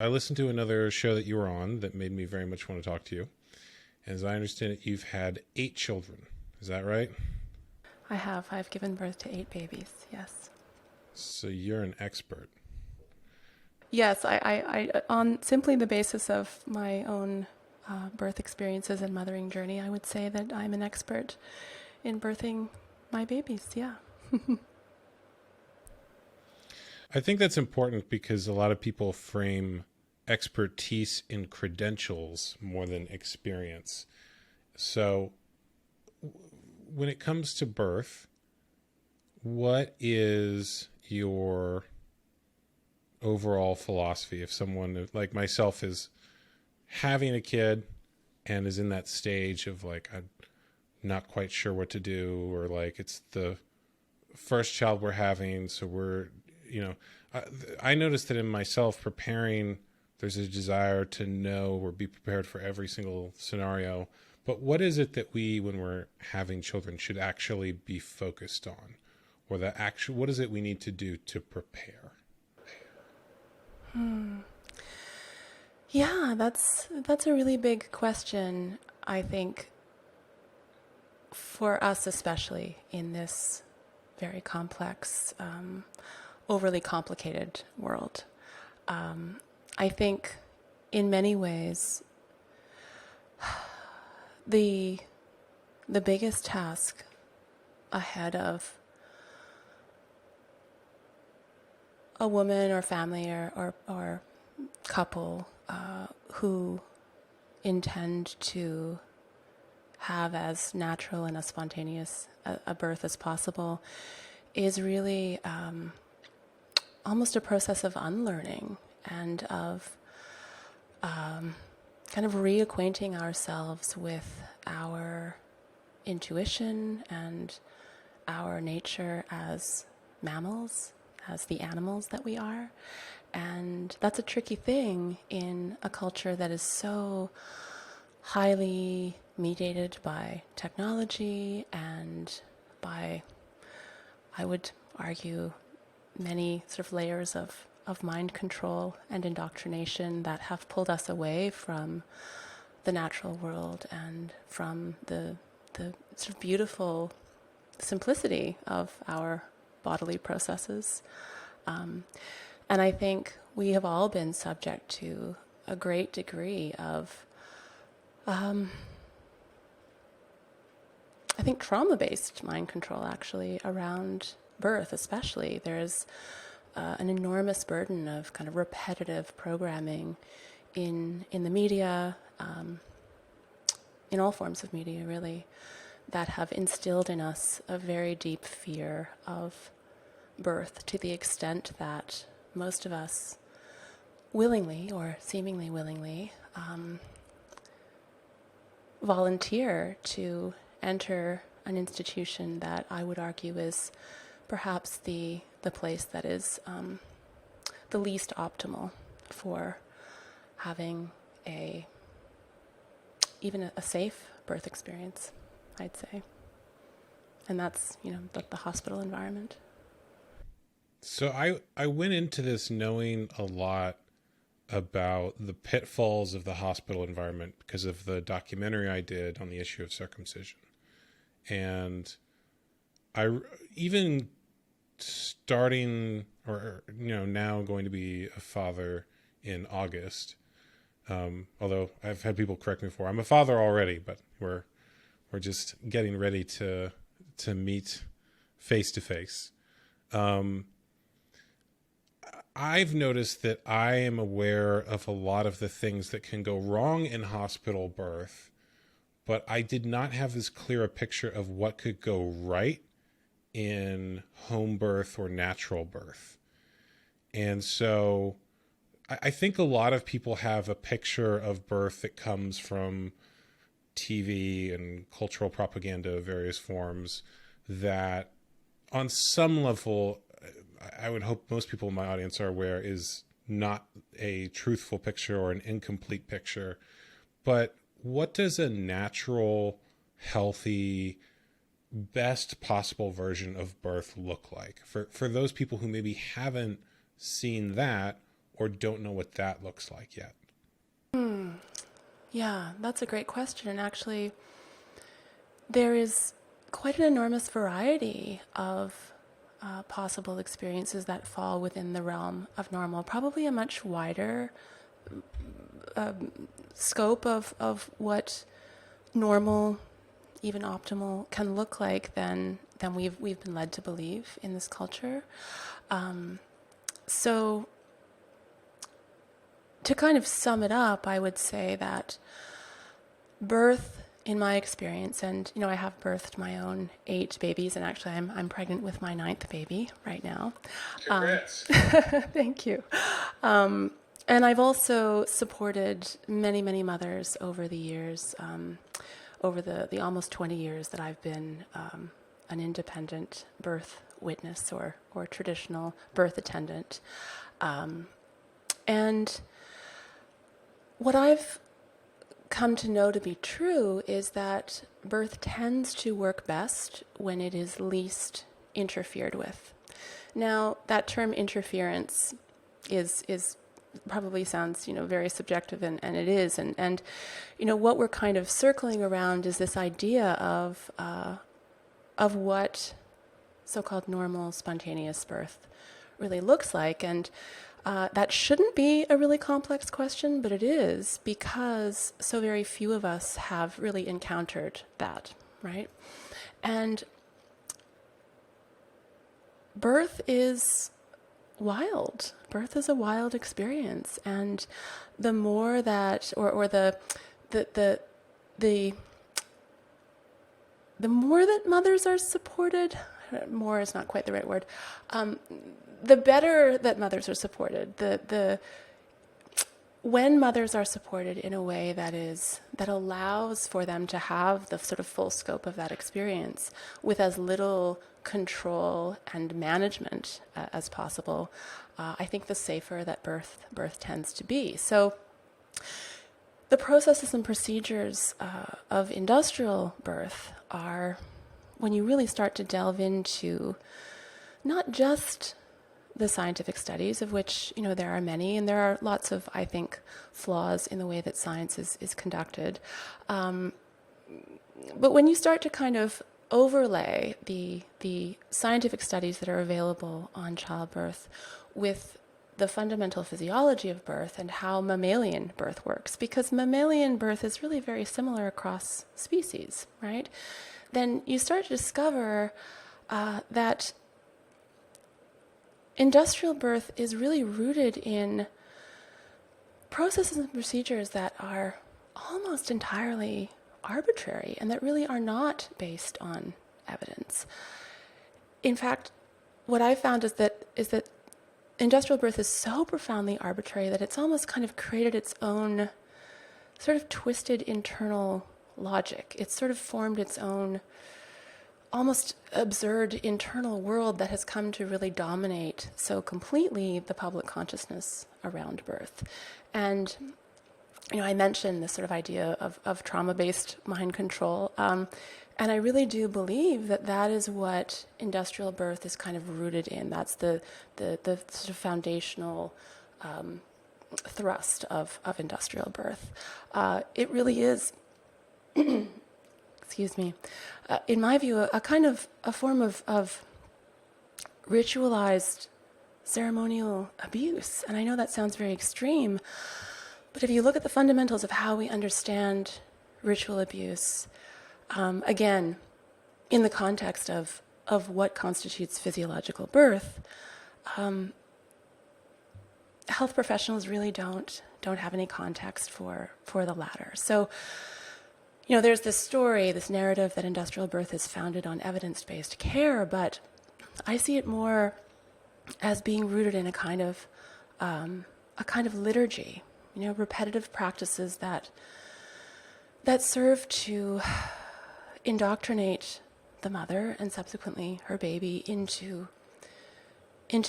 I listened to another show that you were on that made me very much want to talk to you. As I understand it, you've had 8 children. Is that right? I have. I've given birth to 8 babies, yes. So you're an expert. Yes, on simply the basis of my own birth experiences and mothering journey, I would say that I'm an expert in birthing my babies, yeah. I think that's important because a lot of people frame expertise in credentials more than experience. So when it comes to birth, what is your overall philosophy if someone like myself is having a kid and is in that stage of like I'm not quite sure what to do, or like it's the first child we're having, so we're you know I, I noticed that in myself preparing, there's a desire to know or be prepared for every single scenario. But what is it that we, when we're having children, should actually be focused on, or that actual what is it we need to do to prepare? Yeah, that's a really big question, I think, for us especially in this very complex, overly complicated world. I think in many ways the the biggest task ahead of a woman or family or couple who intend to have as natural and as spontaneous a birth as possible is really almost a process of unlearning and of kind of reacquainting ourselves with our intuition and our nature as mammals, as the animals that we are. And that's a tricky thing in a culture that is so highly mediated by technology and by, I would argue, many sort of layers of mind control and indoctrination that have pulled us away from the natural world and from the sort of beautiful simplicity of our bodily processes. And I think we have all been subject to a great degree of, I think, trauma-based mind control, actually, around birth especially. There's an enormous burden of kind of repetitive programming in the media, in all forms of media, really, that have instilled in us a very deep fear of birth to the extent that most of us willingly or seemingly willingly volunteer to enter an institution that I would argue is perhaps the place that is the least optimal for having a even a safe birth experience, I'd say. And that's, the hospital environment. So I went into this knowing a lot about the pitfalls of the hospital environment because of the documentary I did on the issue of circumcision. And I even starting, or now going to be a father in August. Although I've had people correct me before, I'm a father already, but we're just getting ready to meet face to face. I've noticed that I am aware of a lot of the things that can go wrong in hospital birth, but I did not have as clear a picture of what could go right in home birth or natural birth. And so I think a lot of people have a picture of birth that comes from TV and cultural propaganda of various forms that on some level, I would hope most people in my audience are aware is not a truthful picture or an incomplete picture. But what does a natural, healthy, best possible version of birth look like for those people who maybe haven't seen that or don't know what that looks like yet? Yeah, that's a great question. And actually, there is quite an enormous variety of possible experiences that fall within the realm of normal, probably a much wider scope of what normal, even optimal, can look like than we've been led to believe in this culture. So to kind of sum it up, I would say that birth, in my experience, and I have birthed my own 8 babies, and actually I'm pregnant with my 9th baby right now. Congrats. Thank you. And I've also supported many, many mothers over the years, over the almost 20 years that I've been an independent birth witness or traditional birth attendant. And what I've come to know to be true is that birth tends to work best when it is least interfered with. Now, that term interference is probably sounds very subjective, and it is, and what we're kind of circling around is this idea of what so-called normal spontaneous birth really looks like. And that shouldn't be a really complex question, but it is, because so very few of us have really encountered that, right? And birth is wild. Birth is a wild experience, and the more that, or the more that mothers are supported, more is not quite the right word, the better that mothers are supported. When mothers are supported in a way that allows for them to have the sort of full scope of that experience with as little control and management as possible, I think the safer that birth tends to be. So the processes and procedures of industrial birth are, when you really start to delve into not just the scientific studies, of which there are many, and there are lots of, I think, flaws in the way that science is conducted. But when you start to kind of overlay the scientific studies that are available on childbirth with the fundamental physiology of birth and how mammalian birth works, because mammalian birth is really very similar across species, right? Then you start to discover that industrial birth is really rooted in processes and procedures that are almost entirely arbitrary and that really are not based on evidence. In fact, what I found is that industrial birth is so profoundly arbitrary that it's almost kind of created its own sort of twisted internal logic. It's sort of formed its own almost absurd internal world that has come to really dominate so completely the public consciousness around birth. And I mentioned this sort of idea of trauma-based mind control, and I really do believe that is what industrial birth is kind of rooted in. That's the sort of foundational thrust of industrial birth. It really is, excuse me, in my view, a kind of a form of ritualized ceremonial abuse. And I know that sounds very extreme, but if you look at the fundamentals of how we understand ritual abuse, again, in the context of what constitutes physiological birth, health professionals really don't have any context for the latter. So, there's this story, this narrative that industrial birth is founded on evidence-based care, but I see it more as being rooted in a kind of liturgy, repetitive practices that serve to indoctrinate the mother and subsequently her baby into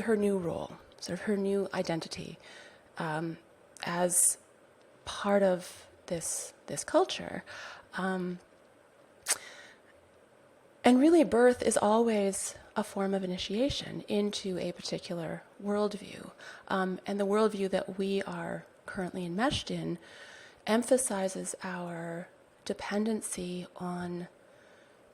her new role, sort of her new identity, as part of this culture. And really, birth is always a form of initiation into a particular worldview. And the worldview that we are currently enmeshed in emphasizes our dependency on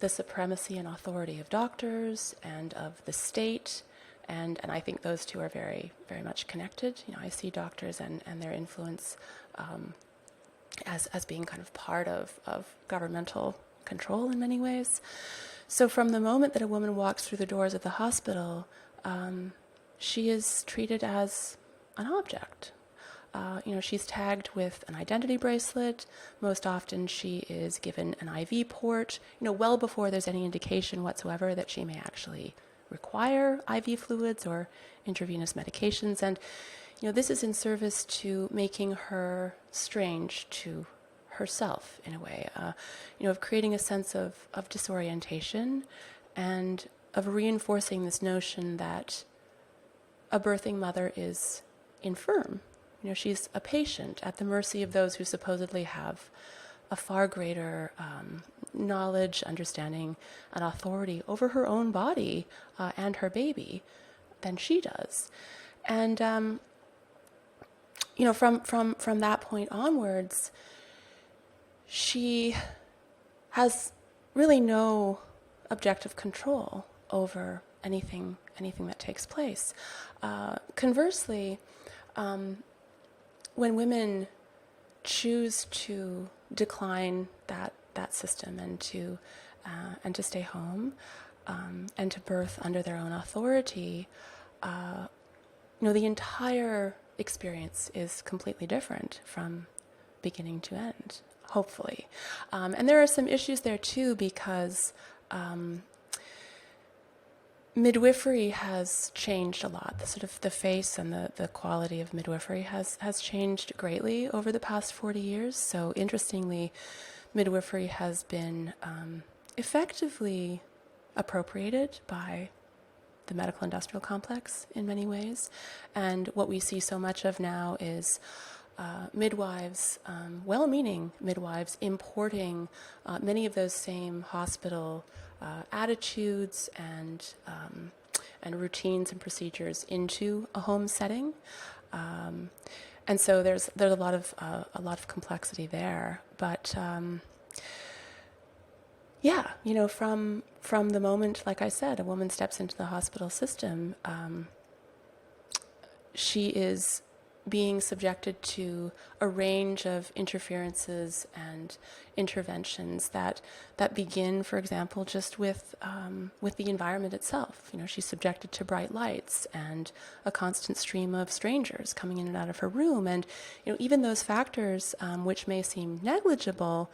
the supremacy and authority of doctors and of the state. And I think those two are very, very much connected. I see doctors and their influence as being kind of part of governmental control in many ways. So from the moment that a woman walks through the doors of the hospital, she is treated as an object. She's tagged with an identity bracelet. Most often she is given an IV port, well before there's any indication whatsoever that she may actually require IV fluids or intravenous medications. And, this is in service to making her strange to herself in a way, of creating a sense of disorientation and of reinforcing this notion that a birthing mother is infirm. She's a patient at the mercy of those who supposedly have a far greater knowledge, understanding, and authority over her own body and her baby than she does. And, from that point onwards, she has really no objective control over anything that takes place. Conversely, when women choose to decline that system and to stay home and to birth under their own authority, the entire experience is completely different from beginning to end, hopefully. And there are some issues there too, because midwifery has changed a lot. The face and the quality of midwifery has changed greatly over the past 40 years. So interestingly, midwifery has been effectively appropriated by the medical industrial complex in many ways. And what we see so much of now is midwives, well-meaning midwives, importing many of those same hospital attitudes and routines and procedures into a home setting, and so there's a lot of complexity there. But from the moment, like I said, a woman steps into the hospital system, she is being subjected to a range of interferences and interventions that begin, for example, just with the environment itself. She's subjected to bright lights and a constant stream of strangers coming in and out of her room, and even those factors, which may seem negligible,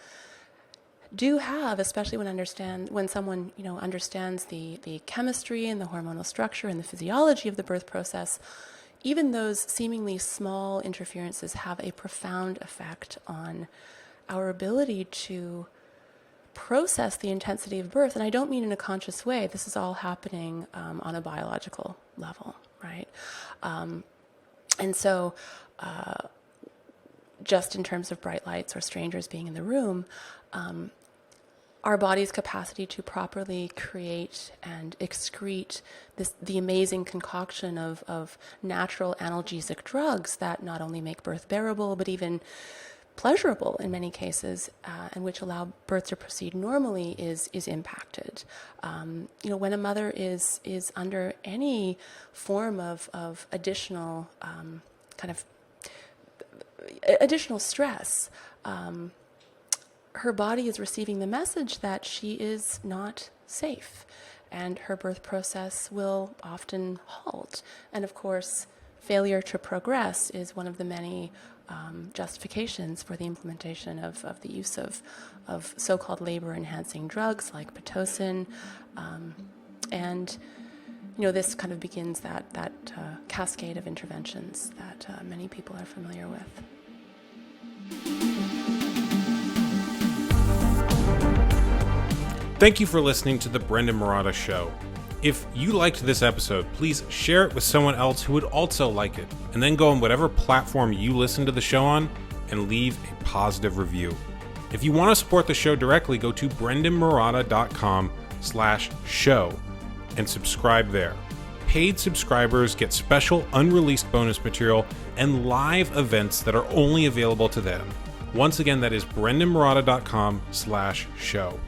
do have, especially when someone understands the chemistry and the hormonal structure and the physiology of the birth process. Even those seemingly small interferences have a profound effect on our ability to process the intensity of birth. And I don't mean in a conscious way. This is all happening on a biological level, right? And so just in terms of bright lights or strangers being in the room, our body's capacity to properly create and excrete the amazing concoction of natural analgesic drugs that not only make birth bearable, but even pleasurable in many cases, and which allow birth to proceed normally, is impacted. When a mother is under any form of additional additional stress, her body is receiving the message that she is not safe, and her birth process will often halt. And of course, failure to progress is one of the many justifications for the implementation of the use of so-called labor-enhancing drugs like Pitocin. And this kind of begins that cascade of interventions that many people are familiar with. Thank you for listening to the Brendon Marotta Show. If you liked this episode, please share it with someone else who would also like it, and then go on whatever platform you listen to the show on and leave a positive review. If you want to support the show directly, go to brendonmarotta.com/show. and subscribe there. Paid subscribers get special unreleased bonus material and live events that are only available to them. Once again, that is brendonmarotta.com/show.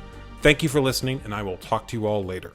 Thank you for listening, and I will talk to you all later.